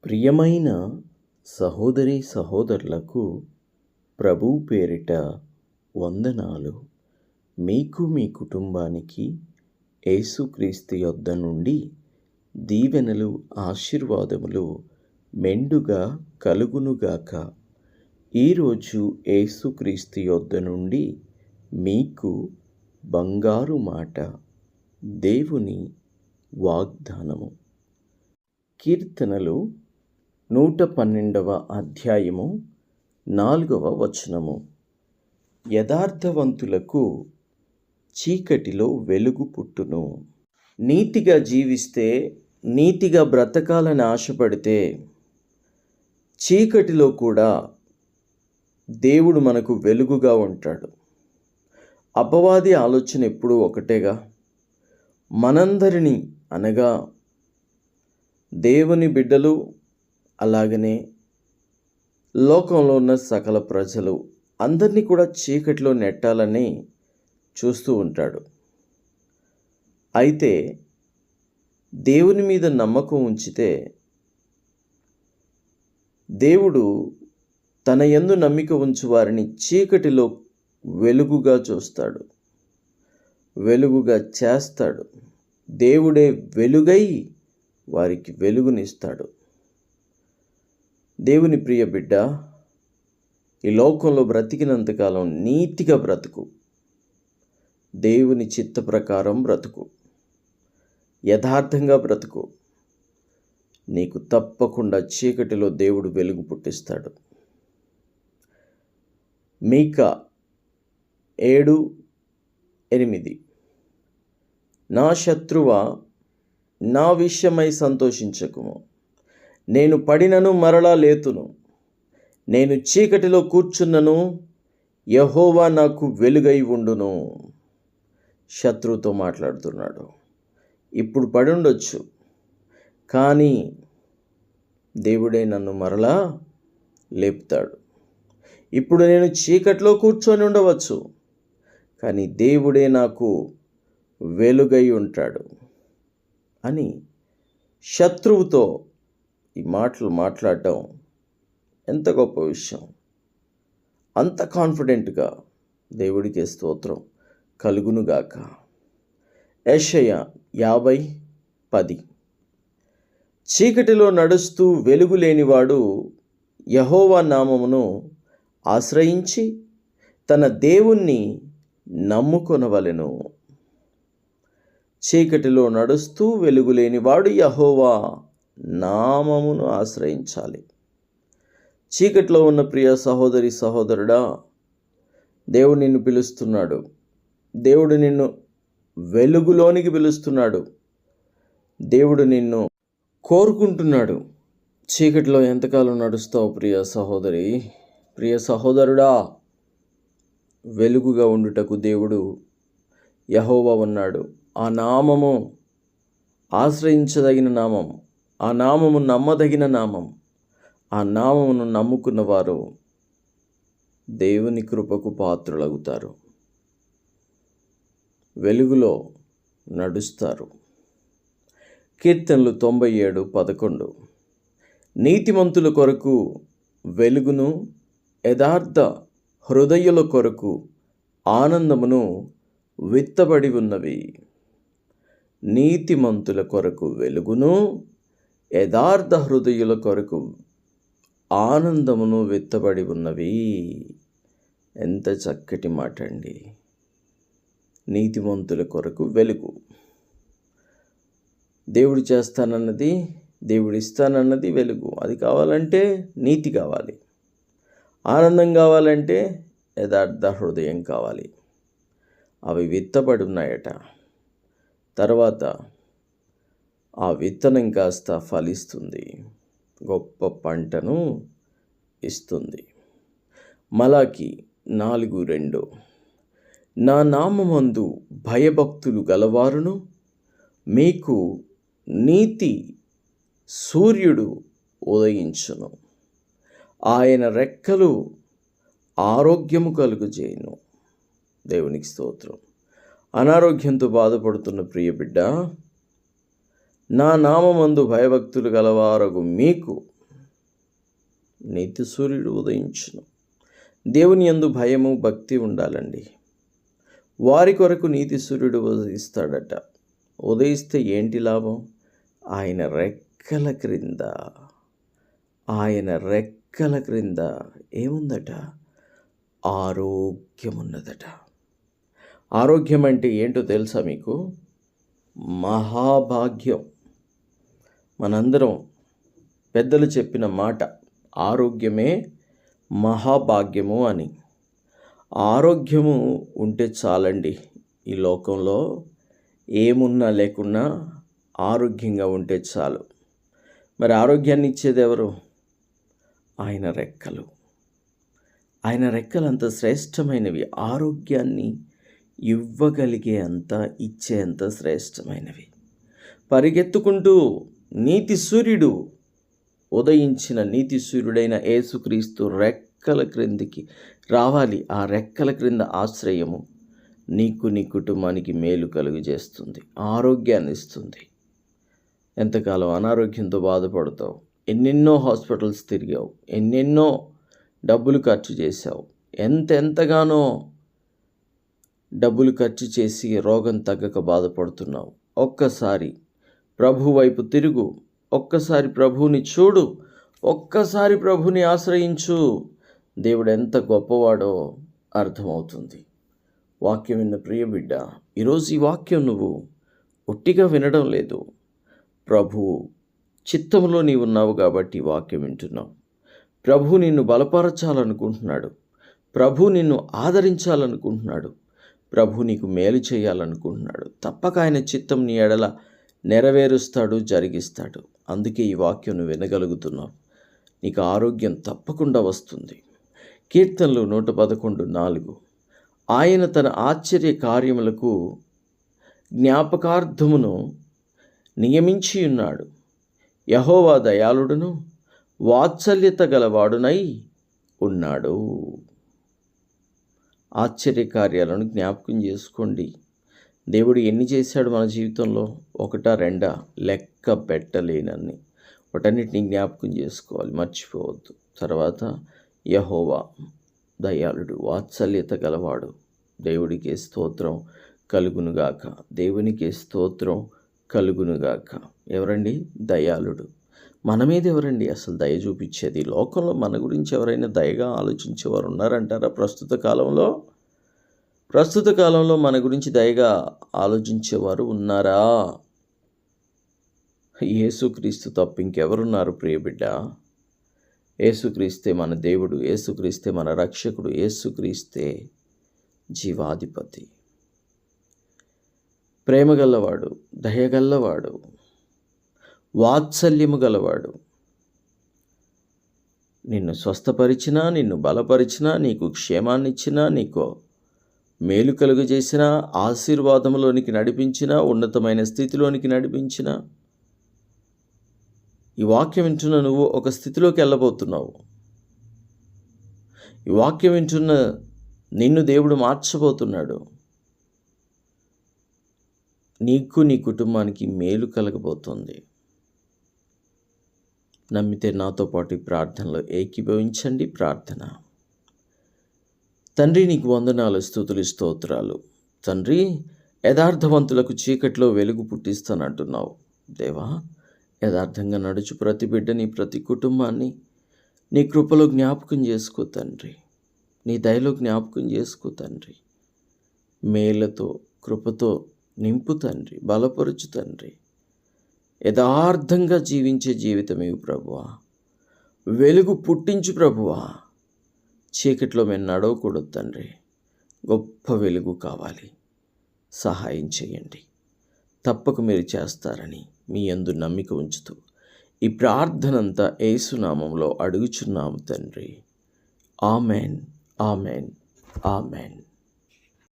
ప్రియమైన సహోదరి సహోదరులకు ప్రభువు పేరిట వందనాలు. మీకు మీ కుటుంబానికి యేసుక్రీస్తు యొద్ద నుండి దీవెనలు ఆశీర్వాదములు మెండుగా కలుగునుగాక. ఈరోజు యేసుక్రీస్తు యొద్ద నుండి మీకు బంగారు మాట, దేవుని వాగ్దానము. కీర్తనలు 112వ అధ్యాయము 4వ వచనము. యథార్థవంతులకు చీకటిలో వెలుగు పుట్టును. నీతిగా జీవిస్తే, నీతిగా బ్రతకాలని ఆశపడితే చీకటిలో కూడా దేవుడు మనకు వెలుగుగా ఉంటాడు. అపవాది ఆలోచన ఎప్పుడూ ఒకటేగా, మనందరినీ అనగా దేవుని బిడ్డలు, అలాగనే లోకంలో ఉన్న సకల ప్రజలు అందరినీ కూడా చీకటిలో నెట్టాలని చూస్తూ ఉంటాడు. అయితే దేవుని మీద నమ్మకం ఉంచితే దేవుడు తన యందు నమ్మిక ఉంచు వారిని చీకటిలో వెలుగుగా చూస్తాడు, వెలుగుగా చేస్తాడు. దేవుడే వెలుగై వారికి వెలుగునిస్తాడు. దేవుని ప్రియ బిడ్డ, ఈ లోకంలో బ్రతికినంతకాలం నీతిగా బ్రతుకు, దేవుని చిత్త ప్రకారం బ్రతుకు, యథార్థంగా బ్రతుకు. నీకు తప్పకుండా చీకటిలో దేవుడు వెలుగు పుట్టిస్తాడు. మీకా 7:8. నా శత్రువా, నా విషయమై సంతోషించకుము. నేను పడినను మరలా లేతును, నేను చీకటిలో కూర్చున్నను, యెహోవా నాకు వెలుగై ఉండును. శత్రువుతో మాట్లాడుతున్నాడు. ఇప్పుడు పడి ఉండొచ్చు, కానీ దేవుడే నన్ను మరలా లేపుతాడు. ఇప్పుడు నేను చీకటిలో కూర్చొని ఉండవచ్చు, కానీ దేవుడే నాకు వెలుగై ఉంటాడు అని శత్రువుతో ఈ మాటలు మాట్లాడటం ఎంత గొప్ప విషయం. అంత కాన్ఫిడెంట్గా దేవుడికి స్తోత్రం కలుగునుగాక. యెషయా 50:10. చీకటిలో నడుస్తూ వెలుగు లేనివాడు యెహోవా నామమును ఆశ్రయించి తన దేవుణ్ణి నమ్ముకొనవలెను. చీకటిలో నడుస్తూ వెలుగులేనివాడు యెహోవా నామమును ఆశ్రయించాలి. చీకటిలో ఉన్న ప్రియ సహోదరి సహోదరుడా, దేవుడు నిన్ను పిలుస్తున్నాడు. దేవుడు నిన్ను వెలుగులోనికి పిలుస్తున్నాడు. దేవుడు నిన్ను కోరుకుంటున్నాడు. చీకటిలో ఎంతకాలం నడుస్తావు ప్రియ సహోదరి, ప్రియ సహోదరుడా? వెలుగుగా ఉండుటకు దేవుడు యెహోవా ఉన్నాడు. ఆ నామము ఆశ్రయించదగిన నామం, ఆ నామము నమ్మదగిన నామం. ఆ నామమును నమ్ముకున్న వారు దేవుని కృపకు పాత్రులవుతారు, వెలుగులో నడుస్తారు. కీర్తనలు 97:11. నీతిమంతుల కొరకు వెలుగును, యథార్థ హృదయుల కొరకు ఆనందమును విత్తబడి ఉన్నవి. నీతిమంతుల కొరకు వెలుగును, యథార్థ హృదయుల కొరకు ఆనందమును విత్తబడి ఉన్నవి. ఎంత చక్కటి మాట అండి. నీతిమంతుల కొరకు వెలుగు. దేవుడు చేస్తానన్నది, దేవుడు ఇస్తానన్నది వెలుగు. అది కావాలంటే నీతి కావాలి. ఆనందం కావాలంటే యథార్థ హృదయం కావాలి. అవి విత్తబడి ఉన్నాయట. తర్వాత ఆ విత్తనం కాస్త ఫలిస్తుంది, గొప్ప పంటను ఇస్తుంది. మలాకి 4:2. నా నామమందు భయభక్తులు గలవారును మీకు నీతి సూర్యుడు ఉదయించును. ఆయన రెక్కలు ఆరోగ్యము కలుగజేయును. దేవునికి స్తోత్రం. అనారోగ్యంతో బాధపడుతున్న ప్రియ బిడ్డ, నా నామమందు భయభక్తులు గలవారగు మీకు నీతి సూర్యుడు ఉదయించును. దేవుని యందు భయము భక్తి ఉండాలండి. వారి కొరకు నీతి సూర్యుడు ఉదయిస్తాడట. ఉదయిస్తే ఏంటి లాభం? ఆయన రెక్కల క్రింద ఏముందట? ఆరోగ్యమున్నదట. ఆరోగ్యం అంటే ఏంటో తెలుసా మీకు? మహాభాగ్యం. మనందరం పెద్దలు చెప్పిన మాట ఆరోగ్యమే మహాభాగ్యము అని. ఆరోగ్యము ఉంటే చాలండి. ఈ లోకంలో ఏమున్నా లేకున్నా ఆరోగ్యంగా ఉంటే చాలు. మరి ఆరోగ్యాన్ని ఇచ్చేది ఎవరు? ఆయన రెక్కలు. ఆయన రెక్కలు అంత శ్రేష్టమైనవి. ఆరోగ్యాన్ని ఇవ్వగలిగే అంత, ఇచ్చే అంత శ్రేష్టమైనవి. పరిగెత్తుకుంటూ నీతి సూర్యుడు ఉదయించిన నీతి సూర్యుడైన యేసుక్రీస్తు రెక్కల క్రిందికి రావాలి. ఆ రెక్కల క్రింద ఆశ్రయము నీకు, నీ కుటుంబానికి మేలు కలుగజేస్తుంది, ఆరోగ్యాన్ని ఇస్తుంది. ఎంతకాలం అనారోగ్యంతో బాధపడతావు? ఎన్నెన్నో హాస్పిటల్స్ తిరిగావు, ఎన్నెన్నో డబ్బులు ఖర్చు చేశావు, ఎంతగానో డబ్బులు ఖర్చు చేసి రోగం తగ్గక బాధపడుతున్నావు. ఒక్కసారి ప్రభు వైపు తిరుగు, ఒక్కసారి ప్రభువుని చూడు, ఒక్కసారి ప్రభుని ఆశ్రయించు. దేవుడు ఎంత గొప్పవాడో అర్థమవుతుంది. వాక్యం విన్న ప్రియ బిడ్డ, ఈరోజు ఈ వాక్యం నువ్వు ఒట్టిగా వినడం లేదు. ప్రభువు చిత్తంలో నీవు ఉన్నావు కాబట్టి ఈ వాక్యం వింటున్నావు. ప్రభు నిన్ను బలపరచాలనుకుంటున్నాడు. ప్రభు నిన్ను ఆదరించాలనుకుంటున్నాడు. ప్రభు నీకు మేలు చేయాలనుకుంటున్నాడు. తప్పక ఆయన చిత్తం నీ ఎడల నెరవేరుస్తాడు, జరిగిస్తాడు. అందుకే ఈ వాక్యం నువ్వు వినగలుగుతున్నావు. నీకు ఆరోగ్యం తప్పకుండా వస్తుంది. కీర్తనలు 111:4 ఆయన తన ఆశ్చర్య కార్యములకు జ్ఞాపకార్థమును నియమించి ఉన్నాడు. యెహోవా దయాళుడును వాత్సల్యత గలవాడునై ఉన్నాడు. ఆశ్చర్యకార్యాలను జ్ఞాపకం చేసుకోండి. దేవుడు ఎన్ని చేశాడు మన జీవితంలో? 1, 2 లెక్క పెట్టలేనన్ని. వాటన్నిటిని జ్ఞాపకం చేసుకోవాలి, మర్చిపోవద్దు. తర్వాత యెహోవా దయాళుడు, వాత్సల్యత గలవాడు. దేవుడికే స్తోత్రం కలుగునుగాక, దేవునికే స్తోత్రం కలుగునుగాక. ఎవరండి దయాళుడు? మన మీద ఎవరండి అసలు దయ చూపించేది? లోకంలో మన గురించి ఎవరైనా దయగా ఆలోచించేవారు ఉన్నారంటారా? ప్రస్తుత కాలంలో మన గురించి దయగా ఆలోచించేవారు ఉన్నారా? యేసుక్రీస్తు తప్ప ఇంకెవరున్నారు ప్రియబిడ్డ? యేసుక్రీస్తే మన దేవుడు, యేసుక్రీస్తే మన రక్షకుడు, యేసుక్రీస్తే జీవాధిపతి. ప్రేమగల్లవాడు, దయగల్లవాడు, వాత్సల్యము గలవాడు. నిన్ను స్వస్థపరిచినా, నిన్ను బలపరిచినా, నీకు క్షేమాన్నిచ్చినా, నీకు మేలు కలుగజేసినా, ఆశీర్వాదంలోనికి నడిపించినా, ఉన్నతమైన స్థితిలోనికి నడిపించినా, ఈ వాక్యం వింటున్న నువ్వు ఒక స్థితిలోకి వెళ్ళబోతున్నావు. ఈ వాక్యం వింటున్న నిన్ను దేవుడు మార్చబోతున్నాడు. నీకు, నీ కుటుంబానికి మేలు కలగబోతుంది. నమ్మితే నాతో పాటు ఈ ప్రార్థనలో ఏకీభవించండి. ప్రార్థన. తండ్రి, నీకు వందనాలు, స్తుతులు, స్తోత్రాలు. తండ్రి, యథార్థవంతులకు చీకట్లో వెలుగు పుట్టిస్తానంటున్నావు. దేవా, యథార్థంగా నడుచు ప్రతి బిడ్డని, ప్రతి కుటుంబాన్ని నీ కృపలో జ్ఞాపకం చేసుకో తండ్రి. నీ దయలో జ్ఞాపకం చేసుకో తండ్రి. మేళ్లతో, కృపతో నింపు తండ్రి, బలపరుచు తండ్రి. యథార్థంగా జీవించే జీవితమేవి ప్రభువా. వెలుగు పుట్టించు ప్రభువా. చీకట్లో మేము నడవకూడదు తండ్రి. గొప్ప వెలుగు కావాలి. సహాయం చేయండి. తప్పక మీరు చేస్తారని మీ యందు నమ్మిక ఉంచుతూ ఈ ప్రార్థనంతా యేసు నామములో అడుగుచున్నాము తండ్రి. Amen, amen, amen.